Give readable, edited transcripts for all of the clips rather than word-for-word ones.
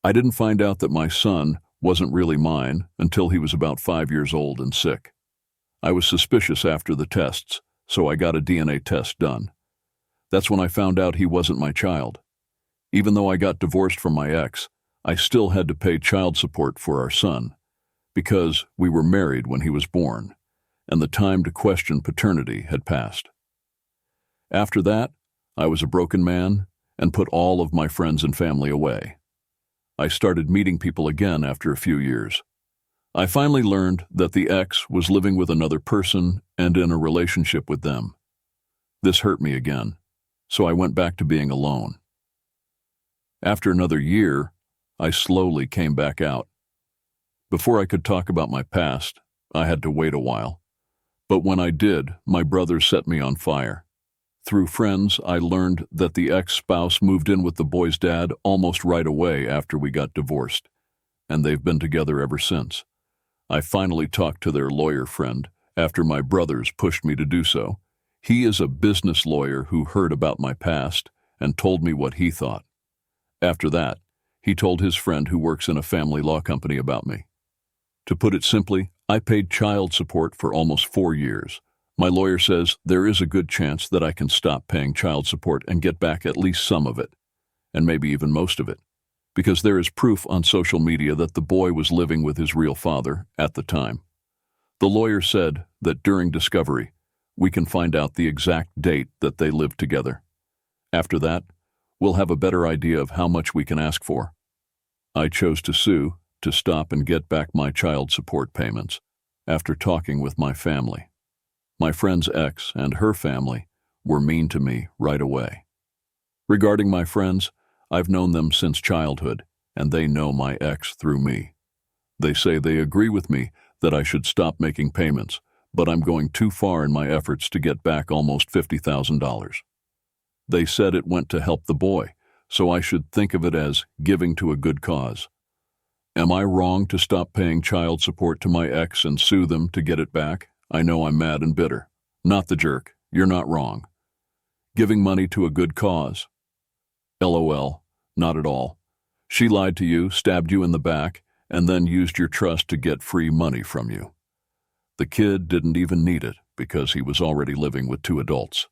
I didn't find out that my son wasn't really mine until he was about 5 years old and sick. I was suspicious after the tests, so I got a DNA test done. That's when I found out he wasn't my child. Even though I got divorced from my ex, I still had to pay child support for our son, because we were married when he was born, and the time to question paternity had passed. After that, I was a broken man and put all of my friends and family away. I started meeting people again after a few years. I finally learned that the ex was living with another person and in a relationship with them. This hurt me again, so I went back to being alone. After another year, I slowly came back out. Before I could talk about my past, I had to wait a while. But when I did, my brother set me on fire. Through friends, I learned that the ex-spouse moved in with the boy's dad almost right away after we got divorced, and they've been together ever since. I finally talked to their lawyer friend after my brothers pushed me to do so. He is a business lawyer who heard about my past and told me what he thought. After that, he told his friend who works in a family law company about me. To put it simply, I paid child support for almost 4 years. My lawyer says there is a good chance that I can stop paying child support and get back at least some of it, and maybe even most of it, because there is proof on social media that the boy was living with his real father at the time. The lawyer said that during discovery, we can find out the exact date that they lived together. After that, we'll have a better idea of how much we can ask for. I chose to sue to stop and get back my child support payments after talking with my family. My friend's ex and her family were mean to me right away. Regarding my friends, I've known them since childhood, and they know my ex through me. They say they agree with me that I should stop making payments, but I'm going too far in my efforts to get back almost $50,000. They said it went to help the boy, so I should think of it as giving to a good cause. Am I wrong to stop paying child support to my ex and sue them to get it back? I know I'm mad and bitter. Not the jerk. You're not wrong. Giving money to a good cause. LOL. Not at all. She lied to you, stabbed you in the back, and then used your trust to get free money from you. The kid didn't even need it because he was already living with 2 adults.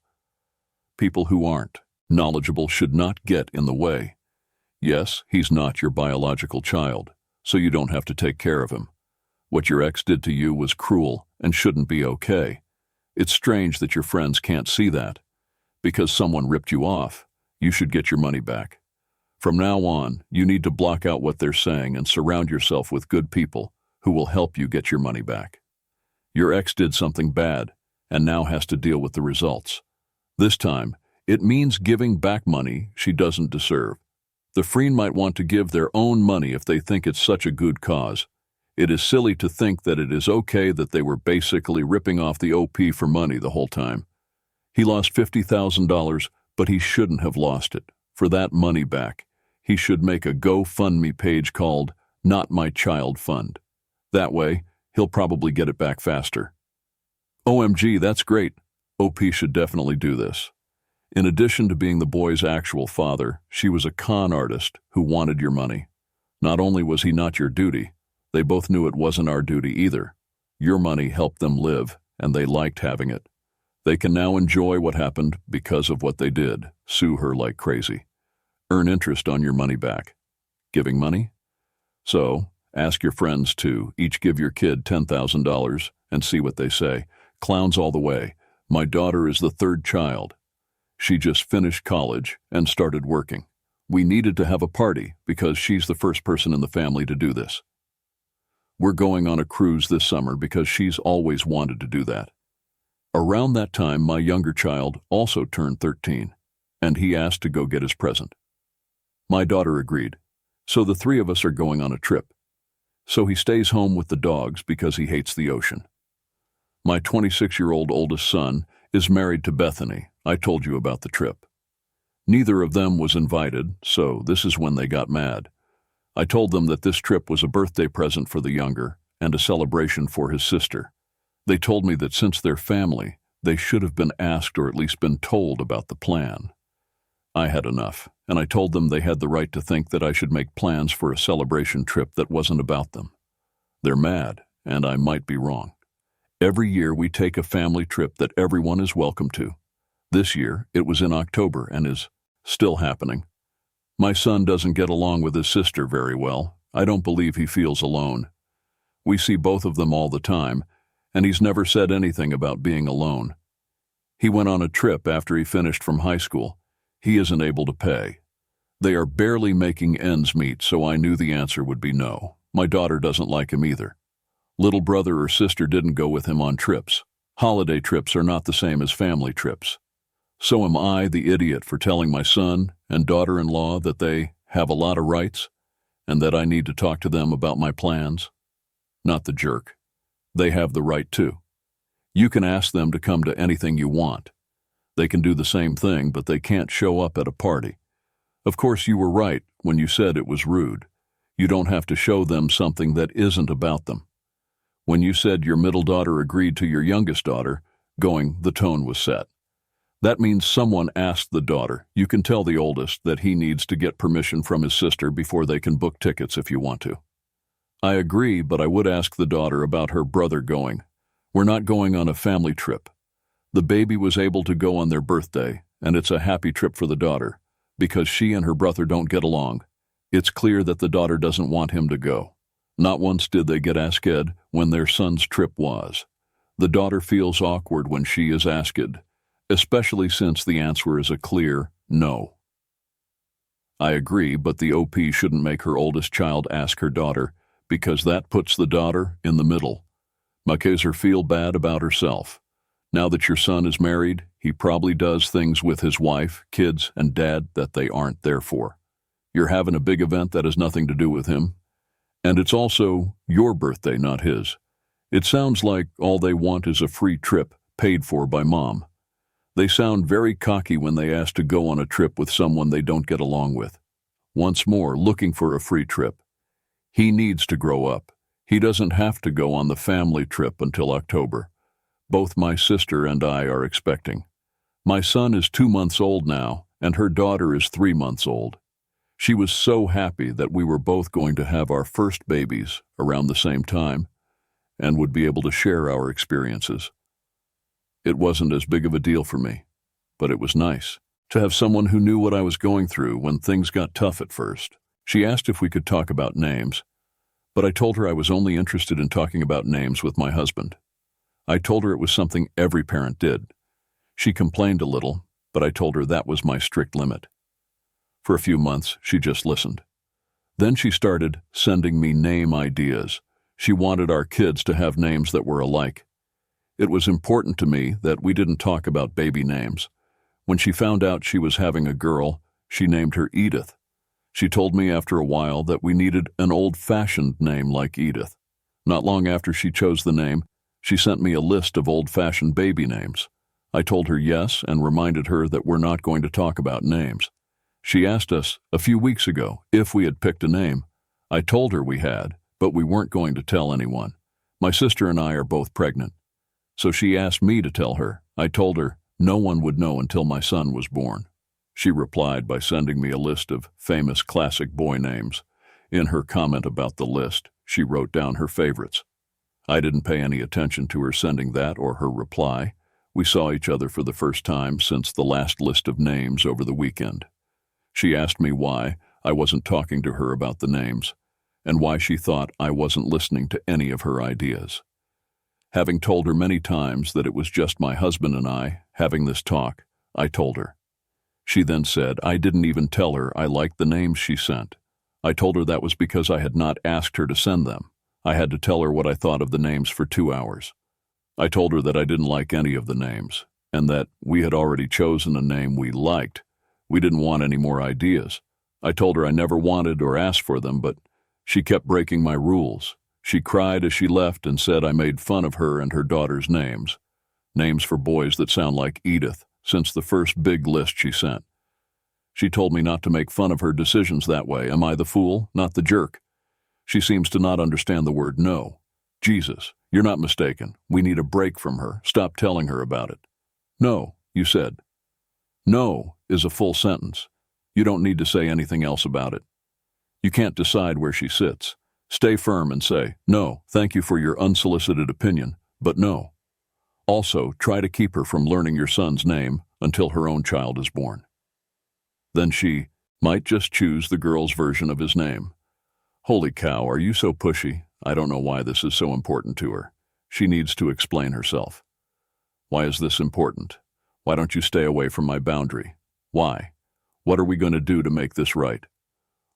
People who aren't knowledgeable should not get in the way. Yes, he's not your biological child, so you don't have to take care of him. What your ex did to you was cruel and shouldn't be okay. It's strange that your friends can't see that. Because someone ripped you off, you should get your money back. From now on, you need to block out what they're saying and surround yourself with good people who will help you get your money back. Your ex did something bad and now has to deal with the results. This time, it means giving back money she doesn't deserve. The freen might want to give their own money if they think it's such a good cause. It is silly to think that it is okay that they were basically ripping off the OP for money the whole time. He lost $50,000, but he shouldn't have lost it. For that money back, he should make a GoFundMe page called Not My Child Fund. That way, he'll probably get it back faster. OMG, that's great. OP should definitely do this. In addition to being the boy's actual father, she was a con artist who wanted your money. Not only was he not your duty, they both knew it wasn't our duty either. Your money helped them live, and they liked having it. They can now enjoy what happened because of what they did. Sue her like crazy. Earn interest on your money back. Giving money? So, ask your friends to each give your kid $10,000 and see what they say. Clowns all the way. My daughter is the 3rd child. She just finished college and started working. We needed to have a party because she's the first person in the family to do this. We're going on a cruise this summer because she's always wanted to do that. Around that time, my younger child also turned 13, and he asked to go get his present. My daughter agreed, so the 3 of us are going on a trip. So he stays home with the dogs because he hates the ocean. My 26-year-old oldest son is married to Bethany. I told you about the trip. Neither of them was invited, so this is when they got mad. I told them that this trip was a birthday present for the younger and a celebration for his sister. They told me that since they're family, they should have been asked or at least been told about the plan. I had enough, and I told them they had the right to think that I should make plans for a celebration trip that wasn't about them. They're mad, and I might be wrong. Every year we take a family trip that everyone is welcome to. This year, it was in October and is still happening. My son doesn't get along with his sister very well. I don't believe he feels alone. We see both of them all the time, and he's never said anything about being alone. He went on a trip after he finished from high school. He isn't able to pay. They are barely making ends meet, so I knew the answer would be no. My daughter doesn't like him either. Little brother or sister didn't go with him on trips. Holiday trips are not the same as family trips. So am I the idiot for telling my son and daughter-in-law that they have a lot of rights and that I need to talk to them about my plans? Not the jerk. They have the right too. You can ask them to come to anything you want. They can do the same thing, but they can't show up at a party. Of course, you were right when you said it was rude. You don't have to show them something that isn't about them. When you said your middle daughter agreed to your youngest daughter going, the tone was set. That means someone asked the daughter. You can tell the oldest that he needs to get permission from his sister before they can book tickets if you want to. I agree, but I would ask the daughter about her brother going. We're not going on a family trip. The baby was able to go on their birthday, and it's a happy trip for the daughter, because she and her brother don't get along. It's clear that the daughter doesn't want him to go. Not once did they get asked when their son's trip was. The daughter feels awkward when she is asked, especially since the answer is a clear no. I agree, but the OP shouldn't make her oldest child ask her daughter, because that puts the daughter in the middle. Makes her feel bad about herself. Now that your son is married, he probably does things with his wife, kids, and dad that they aren't there for. You're having a big event that has nothing to do with him. And it's also your birthday, not his. It sounds like all they want is a free trip paid for by mom. They sound very cocky when they ask to go on a trip with someone they don't get along with. Once more, looking for a free trip. He needs to grow up. He doesn't have to go on the family trip until October. Both my sister and I are expecting. My son is 2 months old now, and her daughter is 3 months old. She was so happy that we were both going to have our first babies around the same time and would be able to share our experiences. It wasn't as big of a deal for me, but it was nice to have someone who knew what I was going through when things got tough at first. She asked if we could talk about names, but I told her I was only interested in talking about names with my husband. I told her it was something every parent did. She complained a little, but I told her that was my strict limit. For a few months, she just listened. Then she started sending me name ideas. She wanted our kids to have names that were alike. It was important to me that we didn't talk about baby names. When she found out she was having a girl, she named her Edith. She told me after a while that we needed an old-fashioned name like Edith. Not long after she chose the name, she sent me a list of old-fashioned baby names. I told her yes and reminded her that we're not going to talk about names. She asked us a few weeks ago if we had picked a name. I told her we had, but we weren't going to tell anyone. My sister and I are both pregnant. So she asked me to tell her. I told her no one would know until my son was born. She replied by sending me a list of famous classic boy names. In her comment about the list, she wrote down her favorites. I didn't pay any attention to her sending that or her reply. We saw each other for the first time since the last list of names over the weekend. She asked me why I wasn't talking to her about the names, and why she thought I wasn't listening to any of her ideas. Having told her many times that it was just my husband and I having this talk, I told her. She then said I didn't even tell her I liked the names she sent. I told her that was because I had not asked her to send them. I had to tell her what I thought of the names for 2 hours. I told her that I didn't like any of the names, and that we had already chosen a name we liked. We didn't want any more ideas. I told her I never wanted or asked for them, but she kept breaking my rules. She cried as she left and said I made fun of her and her daughter's names. Names for boys that sound like Edith, since the first big list she sent. She told me not to make fun of her decisions that way. Am I the fool, not the jerk? She seems to not understand the word no. Jesus, you're not mistaken. We need a break from her. Stop telling her about it. No, you said. No is a full sentence. You don't need to say anything else about it. You can't decide where she sits. Stay firm and say, no, thank you for your unsolicited opinion, but no. Also, try to keep her from learning your son's name until her own child is born. Then she might just choose the girl's version of his name. Holy cow, are you so pushy? I don't know why this is so important to her. She needs to explain herself. Why is this important? Why don't you stay away from my boundary? Why? What are we going to do to make this right?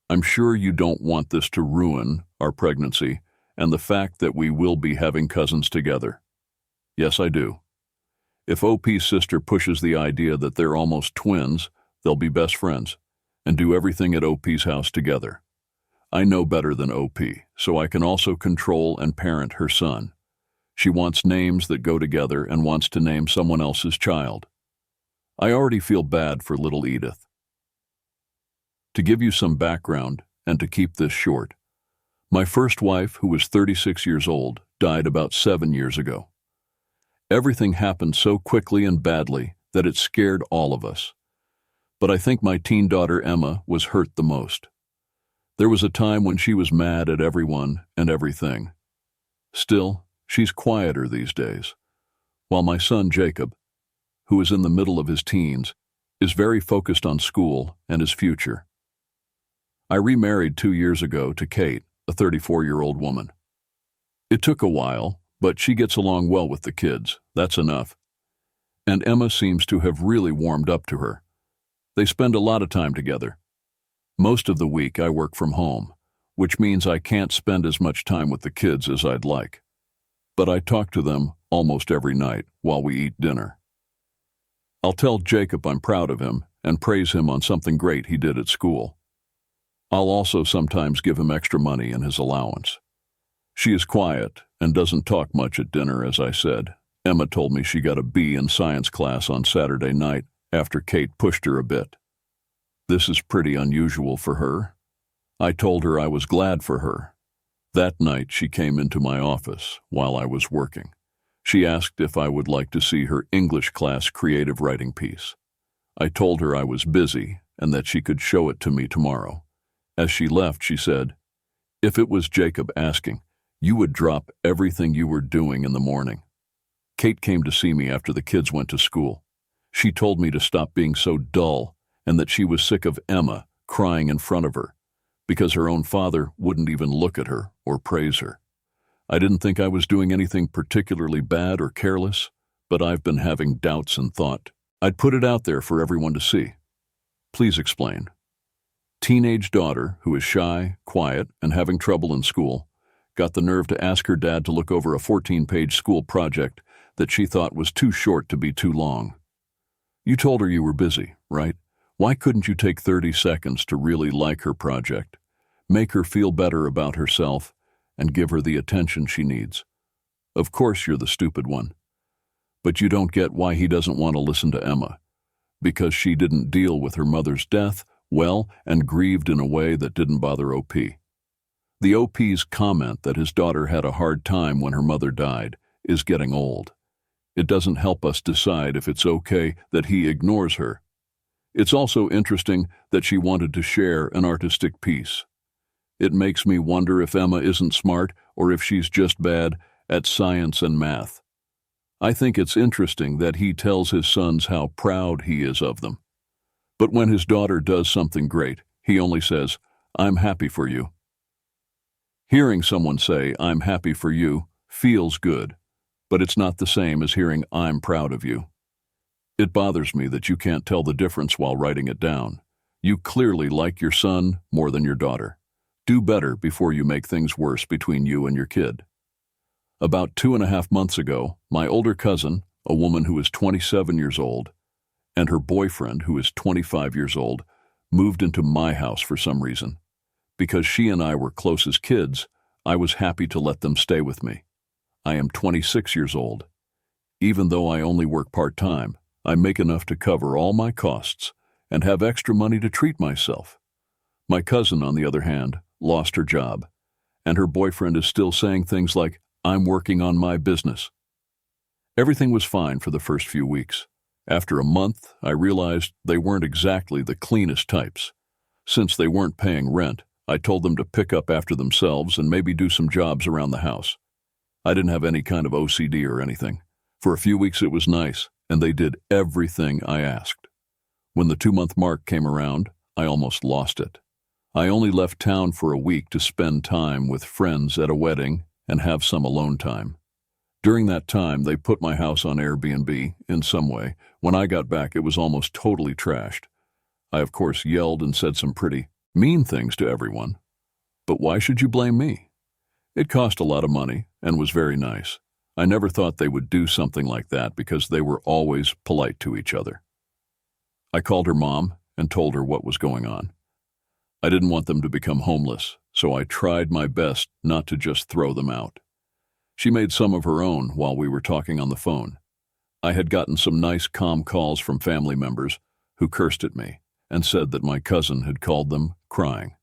I'm sure you don't want this to ruin our pregnancy and the fact that we will be having cousins together. Yes, I do. If OP's sister pushes the idea that they're almost twins, they'll be best friends and do everything at OP's house together. I know better than OP, so I can also control and parent her son. She wants names that go together and wants to name someone else's child. I already feel bad for little Edith. To give you some background, and to keep this short, my first wife, who was 36 years old, died about 7 years ago. Everything happened so quickly and badly that it scared all of us. But I think my teen daughter Emma was hurt the most. There was a time when she was mad at everyone and everything. Still, she's quieter these days, while my son Jacob, who is in the middle of his teens, is very focused on school and his future. I remarried 2 years ago to Kate, a 34-year-old woman. It took a while, but she gets along well with the kids. That's enough. And Emma seems to have really warmed up to her. They spend a lot of time together. Most of the week I work from home, which means I can't spend as much time with the kids as I'd like. But I talk to them almost every night while we eat dinner. I'll tell Jacob I'm proud of him and praise him on something great he did at school. I'll also sometimes give him extra money in his allowance. She is quiet and doesn't talk much at dinner, as I said. Emma told me she got a B in science class on Saturday night after Kate pushed her a bit. This is pretty unusual for her. I told her I was glad for her. That night she came into my office while I was working. She asked if I would like to see her English class creative writing piece. I told her I was busy and that she could show it to me tomorrow. As she left, she said, "If it was Jacob asking, you would drop everything you were doing in the morning." Kate came to see me after the kids went to school. She told me to stop being so dull and that she was sick of Emma crying in front of her because her own father wouldn't even look at her or praise her. I didn't think I was doing anything particularly bad or careless, but I've been having doubts and thought I'd put it out there for everyone to see. Please explain. Teenage daughter, who is shy, quiet, and having trouble in school, got the nerve to ask her dad to look over a 14-page school project that she thought was too short to be too long. You told her you were busy, right? Why couldn't you take 30 seconds to really like her project, make her feel better about herself, and give her the attention she needs? Of course you're the stupid one. But you don't get why he doesn't want to listen to Emma, because she didn't deal with her mother's death well and grieved in a way that didn't bother OP. The OP's comment that his daughter had a hard time when her mother died is getting old. It doesn't help us decide if it's okay that he ignores her. It's also interesting that she wanted to share an artistic piece. It makes me wonder if Emma isn't smart or if she's just bad at science and math. I think it's interesting that he tells his sons how proud he is of them. But when his daughter does something great, he only says, "I'm happy for you." Hearing someone say, "I'm happy for you," feels good, but it's not the same as hearing, "I'm proud of you." It bothers me that you can't tell the difference while writing it down. You clearly like your son more than your daughter. Do better before you make things worse between you and your kid. About 2.5 months ago, my older cousin, a woman who is 27 years old, and her boyfriend, who is 25 years old, moved into my house for some reason. Because she and I were close as kids, I was happy to let them stay with me. I am 26 years old. Even though I only work part-time, I make enough to cover all my costs and have extra money to treat myself. My cousin, on the other hand, lost her job, and her boyfriend is still saying things like, "I'm working on my business." Everything was fine for the first few weeks. After a month, I realized they weren't exactly the cleanest types. Since they weren't paying rent, I told them to pick up after themselves and maybe do some jobs around the house. I didn't have any kind of OCD or anything. For a few weeks it was nice, and they did everything I asked. When the 2-month mark came around, I almost lost it. I only left town for a week to spend time with friends at a wedding and have some alone time. During that time, they put my house on Airbnb in some way. When I got back, it was almost totally trashed. I, of course, yelled and said some pretty mean things to everyone. But why should you blame me? It cost a lot of money and was very nice. I never thought they would do something like that because they were always polite to each other. I called her mom and told her what was going on. I didn't want them to become homeless, so I tried my best not to just throw them out. She made some of her own while we were talking on the phone. I had gotten some nice, calm calls from family members who cursed at me and said that my cousin had called them crying.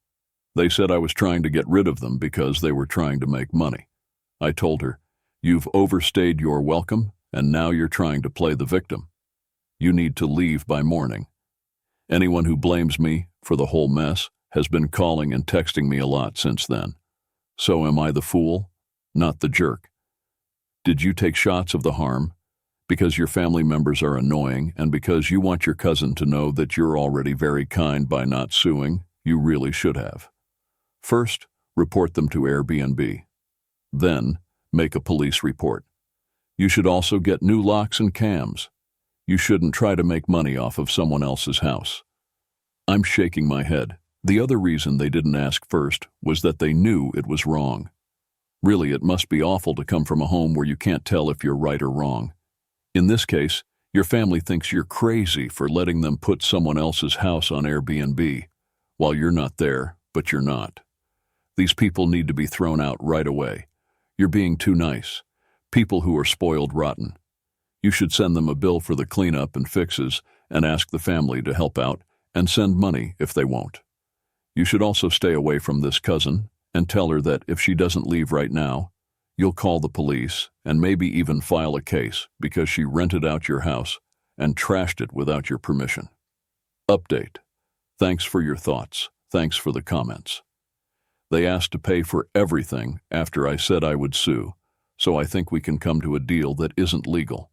They said I was trying to get rid of them because they were trying to make money. I told her, "You've overstayed your welcome, and now you're trying to play the victim. You need to leave by morning." Anyone who blames me for the whole mess has been calling and texting me a lot since then. So am I the fool? Not the jerk. Did you take shots of the harm? Because your family members are annoying and because you want your cousin to know that you're already very kind by not suing, you really should have. First, report them to Airbnb. Then, make a police report. You should also get new locks and cams. You shouldn't try to make money off of someone else's house. I'm shaking my head. The other reason they didn't ask first was that they knew it was wrong. Really, it must be awful to come from a home where you can't tell if you're right or wrong. In this case, your family thinks you're crazy for letting them put someone else's house on Airbnb while you're not there, but you're not. These people need to be thrown out right away. You're being too nice. People who are spoiled rotten. You should send them a bill for the cleanup and fixes and ask the family to help out and send money if they won't. You should also stay away from this cousin and tell her that if she doesn't leave right now, you'll call the police and maybe even file a case because she rented out your house and trashed it without your permission. Update. Thanks for your thoughts. Thanks for the comments. They asked to pay for everything after I said I would sue, so I think we can come to a deal that isn't legal.